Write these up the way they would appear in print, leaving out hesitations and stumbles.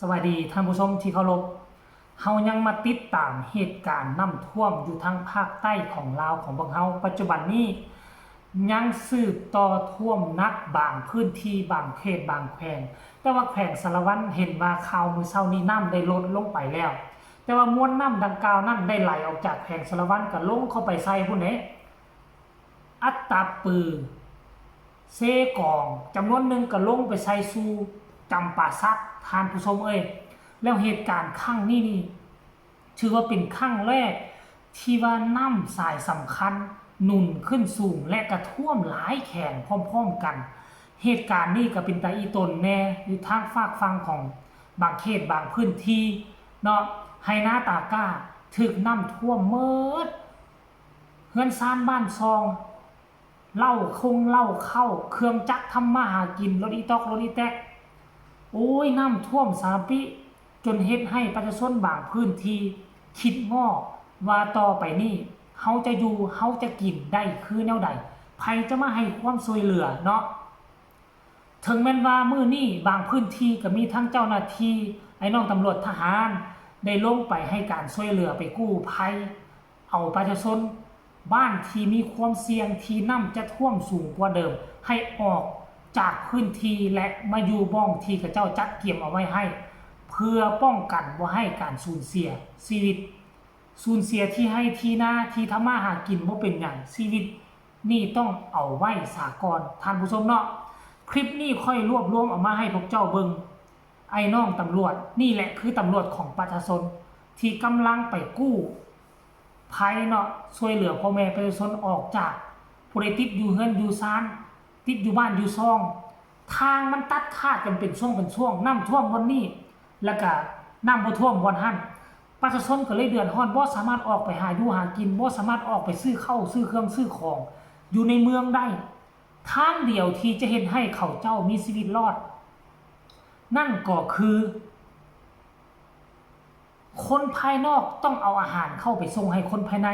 สวัสดีท่านผู้ชมที่เคารพเฮายังมาติดตามเหตุการณ์น้ำท่วมอยู่ทางภาคใต้ของลาวของพวกเฮาปัจจุบันนี้ยังสืบต่อท่วมนักบางพื้นที่บางเขตบางแขวงแต่ว่าแขวงสารวัตรเห็นว่าข่าวมื้อเช้านี้น้ำได้ลดลงไปแล้วแต่ว่ามวลน้ำดังกล่าวนั้นได้ไหลออกจากแขวงสารวัตรก็ลงเข้าไปใส่พุ่นเด้อัตตปือเซกองจำนวนหนึ่งก็ลงไปใส่สู่จำปาสักท่านผู้ชมแล้วเหตุการณ์ครั้งนี้นี่ถือว่าเป็นครั้งแรกที่ว่าน้ำสายสำคัญหนุนขึ้นสูงและกระท่วมหลายแขนพร้อมๆกันเหตุการณ์นี้ก็เป็นตาอีตนแน่อยู่ทางฝากฟังของบางเขตบางพื้นที่เนาะไฮนาตาก้าถึกน้ำท่วมเมิดเฮือนซ่านบ้านซองเล่าคงเล่าเข้าเครื่องจักรทำมาหากินรถอีตอกรถอีแตกโอ้ยน้ำท่วมสารพิจนเฮ็ดให้ประชาชนบางพื้นที่คิดงอว่าต่อไปนี้เฮาจะอยู่เฮาจะกินได้คือแนวใดไผจะมาให้ความช่วยเหลือเนาะถึงแม้นว่ามื้อนี้บางพื้นที่ก็มีทั้งเจ้าหน้าที่ไอ้น้องตำรวจทหารได้ลงไปให้การช่วยเหลือไปกู้ภัยเอาประชาชนบ้านที่มีความเสี่ยงที่น้ำจะท่วมสูงกว่าเดิมให้ออกจากพื้นที่และมาอยู่บ้องที่กระเจ้าจัดเก็บเอาไว้ให้เพื่อป้องกันว่าให้การสูญเสียชีวิตสูญเสียที่ให้ที่นาที่ทำมาหากินว่าเป็นอย่างชีวิตนี่ต้องเอาไว้สากลท่านผู้ชมเนาะคลิปนี้ค่อยรวบรวมออกมาให้พวกเจ้าเบิงไอ้น้องตำรวจนี่แหละคือตำรวจของประชาชนที่กำลังไปกู้ภัยเนาะช่วยเหลือพ่อแม่ประชาชนออกจากผู้ใดติดอยู่เฮือนอยู่ซานติดอยู่บ้านอยู่ซองทางมันตัดขาดกันเป็นช่วงน้ำท่วมวันนี้แล้วก็น้ำบ่ท่วมวันหันประชาชนก็เลยเดือดร้อนบ่สามารถออกไปหาอยู่หากินบ่สามารถออกไปซื้อข้าวซื้อเครื่องซื้อของอยู่ในเมืองได้ทางเดียวที่จะเห็นให้เขาเจ้ามีชีวิตรอดนั่นก็คือคนภายนอกต้องเอาอาหารเข้าไปส่งให้คนภายใน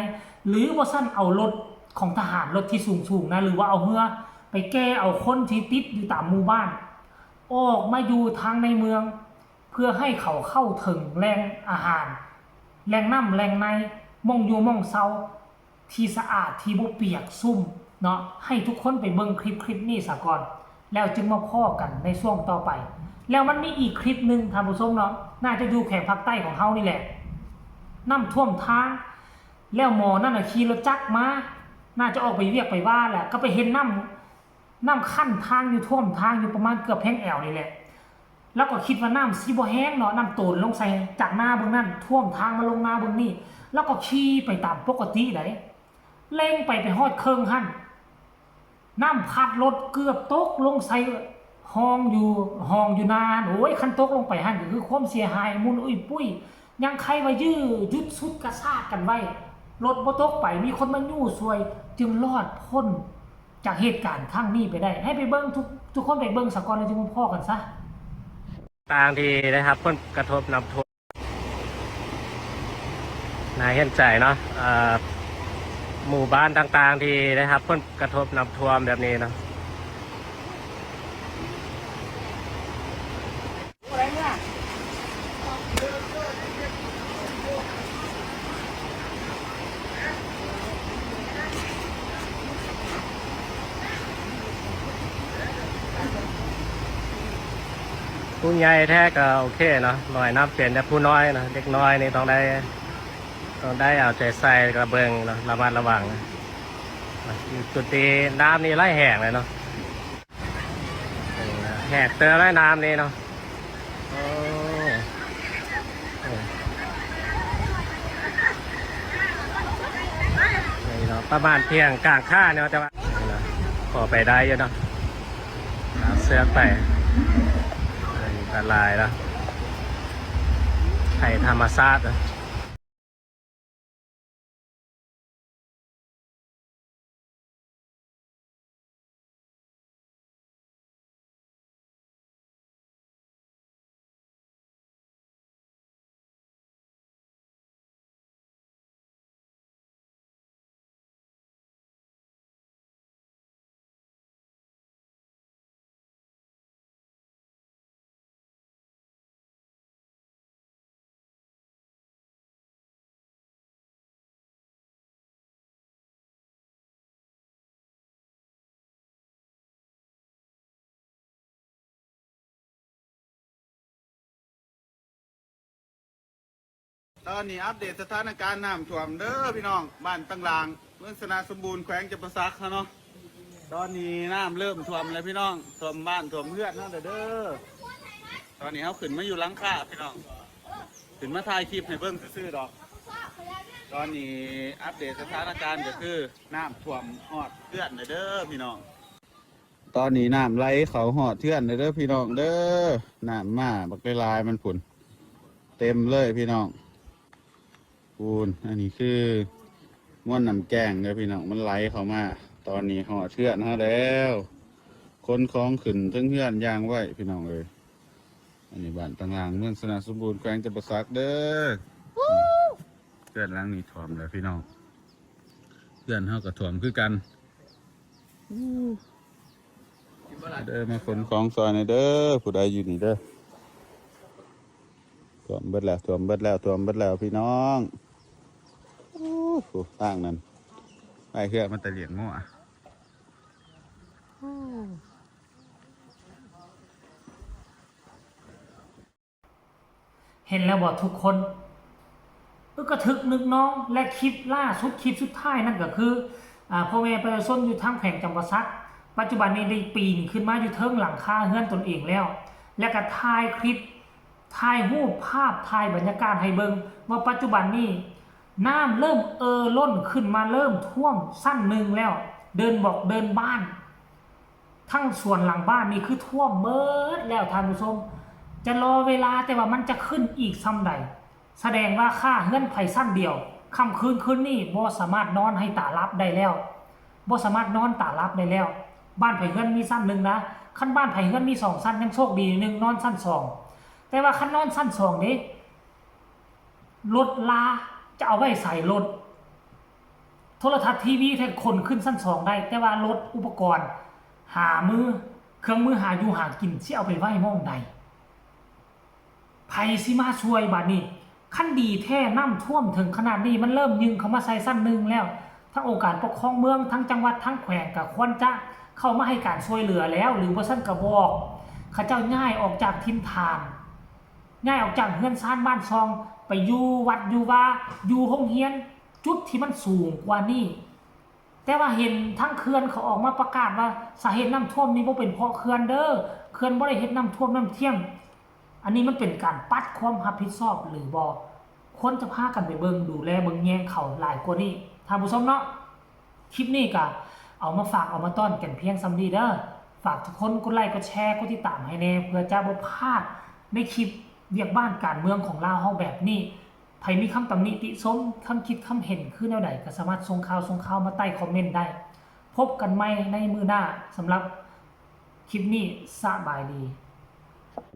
หรือว่าสั้นเอารถของทหารรถที่สูงนะหรือว่าเอาเรือไปแก้เอาคนที่ติดอยู่ตามหมู่บ้านออกมาอยู่ทางในเมืองเพื่อให้เขาเข้าถึงแหล่งอาหารแหล่งน้ำแหล่งในมองอยู่มองเซาที่สะอาดที่บ่เปียกซุ่มเนาะให้ทุกคนไปเบิ่งคลิปนี้ซะก่อนแล้วจึงมาพ้อกันในช่วงต่อไปแล้วมันมีอีกคลิปหนึ่งท่านผู้ชมเนาะน่าจะอยู่แขกภาคใต้ของเฮานี่แหละน้ำท่วมทางแล้วหมอนั่นน่ะขี่รถจักรมาน่าจะออกไปเวียกไปว่าแหละก็ไปเห็นน้ำขั้นทางอยู่ท่วมทางอยู่ประมาณเกือบแห้งแอวนี่แหละแล้วก็คิดว่าน้ำสิบ่แห้งเนาะน้ำโตนลงใส่จากหน้าเบื้องนั่นท่วมทางมาลงหน้าเบื้องนี่แล้วก็ขี่ไปตามปกติเลยเล่งไปฮอดเคิงหั่นน้ำพัดรถเกือบตกลงใส่ห้องอยู่นานโอ้ยคันตกลงไปหั่นก็คือความเสียหายมุนอุ้ยปุ้ยยังใครว่ายื้อยุดสุดกระซากกันไว้รถบ่ตกไปมีคนมายู่ซวยจึงรอดพ้นจากเหตุการณ์ครั้งนี้ไปได้ให้ไปเบิ้งทุกคนไปเบิ้งสะก่อนแล้วจึงมาพ้อกันซะต่างที่นะครับผลกระทบน้ำท่วมน่าเห็นใจเนาะหมู่บ้านต่างๆที่นะครับผลกระทบน้ำท่วมแบบนี้เนาะผู้ใหญ่แท้ก็โอเคเนาะหน่อยน้ำเปลี่ยนแต่ผู้น้อยเนาะเด็กน้อยนี่ต้องได้เอาใจใส่กระเบิงเนาะระมัดระวังนะจุดที่น้ำนี่ไล่แห้งเลยเนาะแหกเตอไล่น้ำนี่เนาะโอ้นี่เนาะประมาณเพียงกลางค่าเนาะแต่ว่าพอไปได้เยอะเนาะเสื้อไปอันตรายแล้วไทยธรรมชาติ ตอนนี้อัปเดตสถานการณ์น้ำท่วมเด้อพี่น้องบ้านต่างๆเมืองสนาสมบูรณ์แขวงจำปาสักเนาะตอนนี้น้ำเริ่มท่วมแล้วพี่น้องท่วมบ้านท่วมเพื่อนเนาะเด้อตอนนี้เขาขึ้นมาอยู่หลังคาพี่น้องขึ้นมาถ่ายคลิปให้เบิ่งซื่อๆดอกตอนนี้อัปเดตสถานการณ์ก็คือน้ำท่วมฮอดเพื่อนเด้อพี่น้องตอนนี้น้ำไหลเขาหอดเทื่อนเด้อพี่น้องเด้อน้ำมาบักลายมันผุนเต็มเลยพี่น้องปูนอันนี้คือม้วนน้ำแกงเลยพี่น้องมันไหลเข้ามาตอนนี้หอดเทื่อนฮะแล้วคนคล้องขึ้นทั้งเทื่อนยางไว้พี่น้องเลยอันนี้บ้านต่างๆเมืองสนาสมบูรณ์แขวงจำปาสักเด้อเทื่อนหลังนี้ถ่วมเลยพี่น้องเทื่อนเฮาก็ถ่วมคือกันเด้อมาขนของซอยในเด้อผู้ใดอยู่นี่เด้อถ่วมเบิดแล้วถ่วมเบิดแล้วถ่วมเบิดแล้วพี่น้องโอ้โหตั้งนั้นไปเพื่อมันตะเลียงงัว เห็นแล้วบอกทุกคนก็ทึกนึกน้องและคลิปล่าสุดคลิปสุดท้ายนั่นก็คือพ่อแม่ประชาชนอยู่ทางแขวงจำปาสักปัจจุบันนี้ได้ปีนขึ้นมาอยู่เทิงหลังคาเฮือนตนเองแล้วและก็ถ่ายคลิปถ่ายรูปภาพถ่ายบรรยากาศให้เบิงว่าปัจจุบันนี้น้ำเริ่มล้นขึ้นมาเริ่มท่วมสั้นหนึ่งแล้วเดินบอกเดินบ้านทั้งส่วนหลังบ้านนี่คือท่วมเบิดแล้วท่านผู้ชมจะรอเวลาแต่ว่ามันจะขึ้นอีกซ้ำใดแสดงว่าค่าเฮือนไผ่สั้นเดียวค่ำคืนนี่บ่สามารถนอนให้ตาลับได้แล้วบ่สามารถนอนตาลับได้แล้วบ้านไผ่เฮือนมีสั้นหนึ่งนะขั้นบ้านไผ่เฮือนมี2สั้นยังโชคดีหนึ่งนอนสั้น2แต่ว่าขั้นนอนสั้น2นี้รถลาจะเอาไว้ใส่รถโทรทัศน์ทีวีแทนคนขึ้นสั้น2ได้แต่ว่ารถอุปกรณ์หามือเครื่องมือหาอยู่หากินที่เอาไปไว้ม่องใดไผสิมาช่วยบัดนี้ขั้นดีแท้น้ำท่วมถึงขนาดนี้มันเริ่มยึงเขามาใส่สั้นหนึ่งแล้วทั้งองค์การปกครองเมืองทั้งจังหวัดทั้งแขวงกับควรจะเข้ามาให้การช่วยเหลือแล้วหรือว่าสั้นกระบอกเขาเจ้าง่ายออกจากทินฐานง่ายออกจากเฮือนซ่านบ้านซองไปอยู่วัดอยู่ว่าอยู่ห้องเฮียนจุดที่มันสูงกว่านี้แต่ว่าเห็นทั้งเขื่อนเขาออกมาประกาศว่าสาเหตุน้ำท่วมนี้บ่เป็นเพราะเขื่อนเด้อเขื่อนบ่ได้เฮ็ดน้ำท่วมน้ำเที่ยงอันนี้มันเป็นการปัดความรับผิดชอบหรือบ่ควรจะพากันไปเบิ่งดูแลเบิ่งแยงเขาหลายกว่านี้ท่านผู้ชมเนาะคลิปนี้ก็เอามาฝากเอามาต้อนกันเพียงซ้ำนี้เด้อฝากทุกคนกดไลค์กดแชร์กดติดตามให้แน่เพื่อจะบ่พลาดในคลิปเวียกบ้านการเมืองของลาวเฮาแบบนี้ใครมีคำตำหนิติชมคำคิดคำเห็นคือแนวใดก็สามารถส่งข่าวมาใต้คอมเมนต์ได้พบกันใหม่ในมื้อหน้าสำหรับคลิปนี้สบายดี